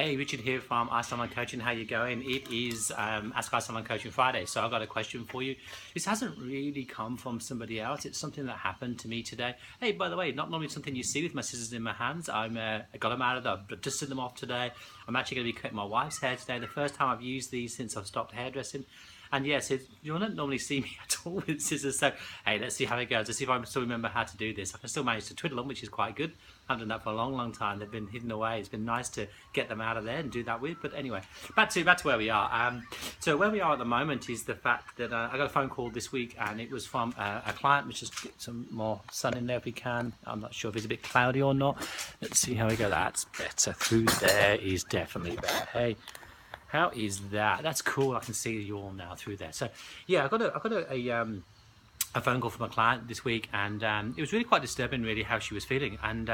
Hey, Richard here from isalon Coaching. How you going? It is Ask isalon Coaching Friday, so I've got a question for you. This hasn't really come from somebody else. It's something that happened to me today. Hey, by the way, not normally something you see with my scissors in my hands. I got them out of I've dusted them off today. I'm actually going to be cutting my wife's hair today. The first time I've used these since I've stopped hairdressing. And yes, you don't normally see me at all with scissors, so hey, let's see how it goes. Let's see if I still remember how to do this. I can still manage to twiddle them, which is quite good. I haven't done that for a long time. They've been hidden away. It's been nice to get them out of there and do that with. But anyway, back to where we are. So where we are at the moment is the fact that I got a phone call this week, and it was from a client. Let's just get some more sun in there if we can. I'm not sure if it's a bit cloudy or not. Let's see how we go. That's better. Through there is definitely better. Hey. How is that? That's cool. I can see you all now through there. So, yeah, I got a phone call from a client this week, and it was really quite disturbing, really, how she was feeling. And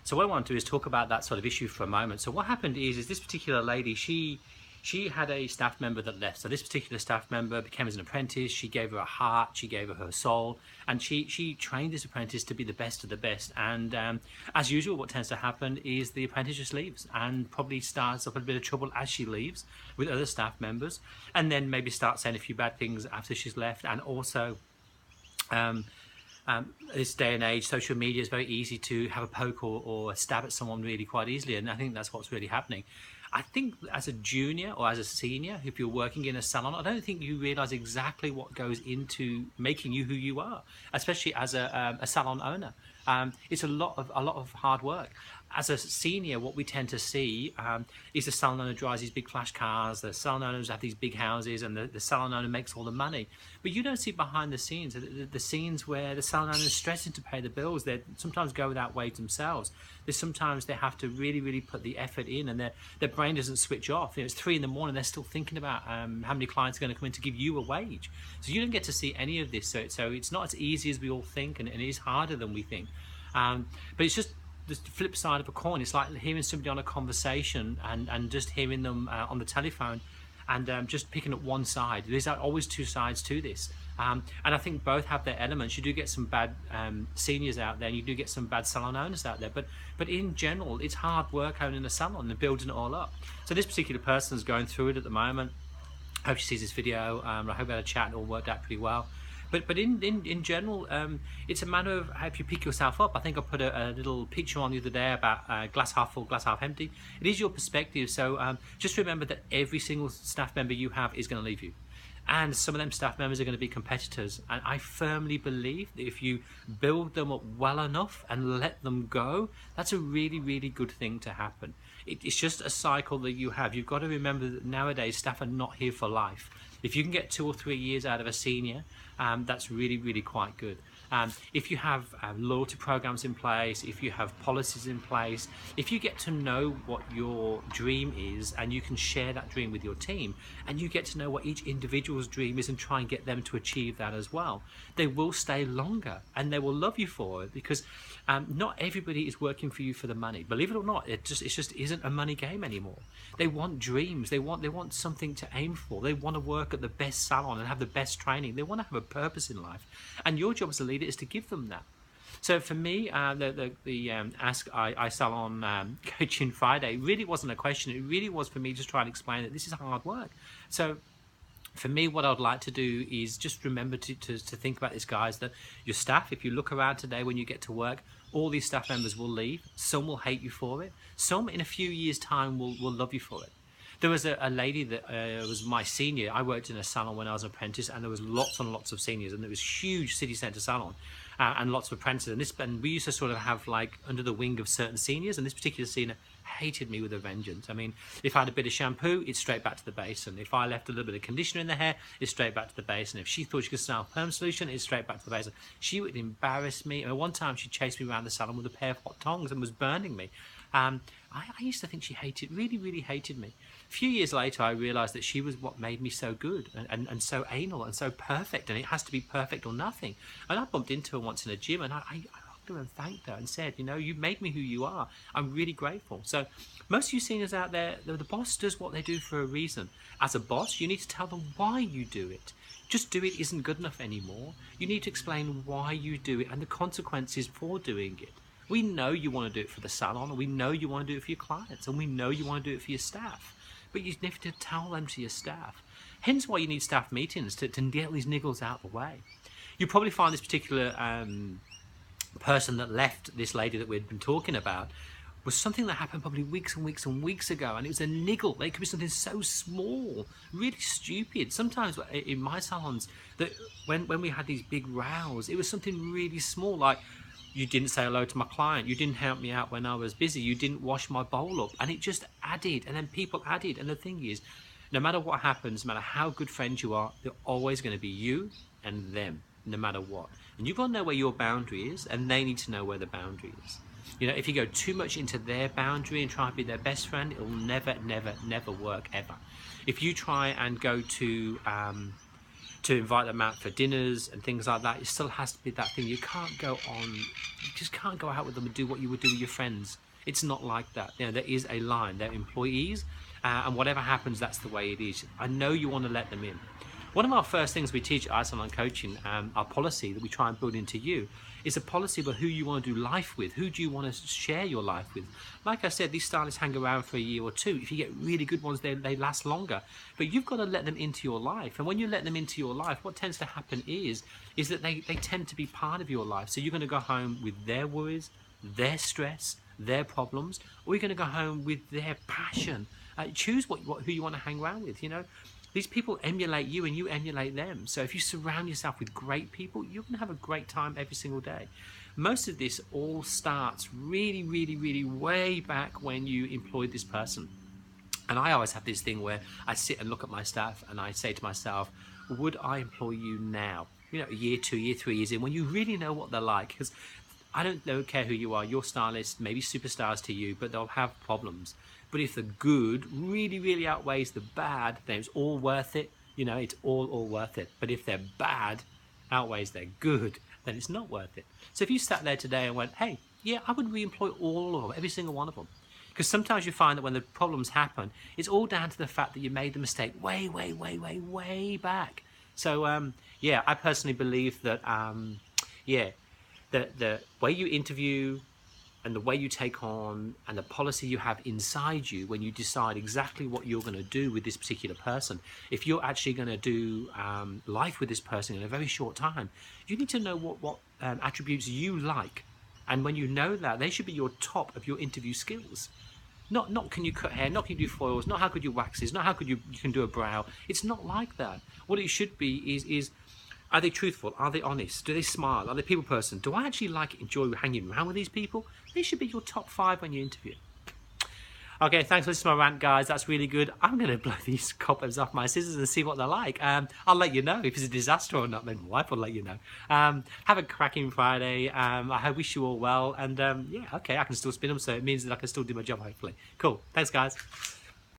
so what I want to do is talk about that sort of issue for a moment. So what happened is this particular lady, she had a staff member that left. So this particular staff member became as an apprentice. She gave her a heart, she gave her soul, and she trained this apprentice to be the best of the best. And as usual, what tends to happen is the apprentice just leaves and probably starts up a bit of trouble as she leaves with other staff members, and then maybe starts saying a few bad things after she's left. And also this day and age, social media is very easy to have a poke or a stab at someone really quite easily, and I think that's what's really happening. I think as a junior or as a senior, if you're working in a salon, I don't think you realise exactly what goes into making you who you are, especially as a salon owner. It's a lot of hard work. As a senior, what we tend to see is the salon owner drives these big flash cars, the salon owners have these big houses, and the salon owner makes all the money. But you don't see behind the scenes, the scenes where the salon owner is stressing to pay the bills. They sometimes go without wage themselves. Sometimes they have to really put the effort in, and their brain doesn't switch off. It's 3 a.m, they're still thinking about how many clients are going to come in to give you a wage. So you don't get to see any of this. So it's not as easy as we all think, and it is harder than we think. But it's just the flip side of a coin. It's like hearing somebody on a conversation and just hearing them on the telephone and just picking up one side. There's always two sides to this. And I think both have their elements. You do get some bad seniors out there, and you do get some bad salon owners out there. But in general, it's hard work owning a salon and building it all up. So this particular person is going through it at the moment. I hope she sees this video. I hope we had a chat and it all worked out pretty well. But in general, it's a matter of how you pick yourself up. I think I put a little picture on the other day about glass half full, glass half empty. It is your perspective. So just remember that every single staff member you have is going to leave you. And some of them staff members are going to be competitors. And I firmly believe that if you build them up well enough and let them go, that's a really good thing to happen. It's just a cycle that you have. You've got to remember that nowadays staff are not here for life. If you can get 2 or 3 years out of a senior, that's really quite good. If you have loyalty programs in place, if you have policies in place, if you get to know what your dream is and you can share that dream with your team, and you get to know what each individual's dream is and try and get them to achieve that as well, they will stay longer and they will love you for it, because not everybody is working for you for the money. Believe it or not, it just isn't a money game anymore. They want dreams. They want something to aim for. They want to work at the best salon and have the best training. They want to have a purpose in life, and your job as a leader is to give them that. So for me, the Ask isalon Coaching Friday really wasn't a question. It really was for me just trying to explain that this is hard work. So for me, what I'd like to do is just remember to think about this, guys, that your staff, if you look around today when you get to work, all these staff members will leave. Some will hate you for it. Some in a few years' time will love you for it. There was a lady that was my senior. I worked in a salon when I was an apprentice, and there was lots and lots of seniors, and there was huge city centre salon and lots of apprentices. And we used to sort of have like under the wing of certain seniors, and this particular senior hated me with a vengeance. I mean, if I had a bit of shampoo, it's straight back to the basin. If I left a little bit of conditioner in the hair, it's straight back to the basin. If she thought she could smell perm solution, it's straight back to the basin. She would embarrass me. I mean, one time she chased me around the salon with a pair of hot tongs and was burning me. I used to think she really hated me. A few years later, I realised that she was what made me so good and so anal and so perfect, and it has to be perfect or nothing. And I bumped into her once in a gym, and I hugged her and thanked her and said, you know, you made me who you are. I'm really grateful. So most of you seniors out there, the boss does what they do for a reason. As a boss, you need to tell them why you do it. Just do it isn't good enough anymore. You need to explain why you do it and the consequences for doing it. We know you want to do it for the salon, and we know you want to do it for your clients, and we know you want to do it for your staff. But you have to tell them to your staff. Hence why you need staff meetings to get these niggles out of the way. You probably find this particular person that left this lady that we'd been talking about was something that happened probably weeks and weeks and weeks ago, and it was a niggle. It could be something so small, really stupid. Sometimes in my salons, that when we had these big rows, it was something really small, like you didn't say hello to my client, you didn't help me out when I was busy, you didn't wash my bowl up, and it just added, and then people added. And the thing is, no matter what happens, no matter how good friends you are, they're always going to be you and them, no matter what. And you've got to know where your boundary is, and they need to know where the boundary is. You know, if you go too much into their boundary and try to be their best friend, it'll never, never, never work, ever. If you try and go to invite them out for dinners and things like that, it still has to be that thing. You can't go on, you just can't go out with them and do what you would do with your friends. It's not like that. You know, there is a line. They're employees, and whatever happens, that's the way it is. I know you want to let them in. One of our first things we teach at isalon coaching, our policy that we try and build into you, is a policy about who you want to do life with. Who do you want to share your life with? Like I said, these stylists hang around for a year or two. If you get really good ones, they last longer. But you've got to let them into your life. And when you let them into your life, what tends to happen is that they tend to be part of your life. So you're going to go home with their worries, their stress, their problems, or you're going to go home with their passion. Choose who you want to hang around with, you know. These people emulate you and you emulate them. So if you surround yourself with great people, you're going to have a great time every single day. Most of this all starts really, really, really way back when you employed this person. And I always have this thing where I sit and look at my staff and I say to myself, would I employ you now? You know, a year, 2 years, 3 years in, when you really know what they're like. Because I don't care who you are. Your stylist, maybe superstars to you, but they'll have problems. But if the good really, really outweighs the bad, then it's all worth it. You know, it's all worth it. But if their bad outweighs their good, then it's not worth it. So if you sat there today and went, hey, yeah, I would re-employ all of them, every single one of them. Because sometimes you find that when the problems happen, it's all down to the fact that you made the mistake way, way, way, way, way back. So, yeah, I personally believe that, the way you interview and the way you take on and the policy you have inside you when you decide exactly what you're going to do with this particular person, if you're actually going to do life with this person in a very short time, you need to know what attributes you like. And when you know that, they should be your top of your interview skills. Not can you cut hair, not can you do foils, not how good you waxes, not how good you can do a brow. It's not like that. What it should be is are they truthful? Are they honest? Do they smile? Are they a people person? Do I actually enjoy hanging around with these people? They should be your top 5 when you interview. Okay, thanks for listening to my rant, guys. That's really good. I'm going to blow these cobwebs off my scissors and see what they're like. I'll let you know if it's a disaster or not. Maybe my wife will let you know. Have a cracking Friday. I wish you all well. And yeah, okay, I can still spin them, so it means that I can still do my job, hopefully. Cool. Thanks, guys.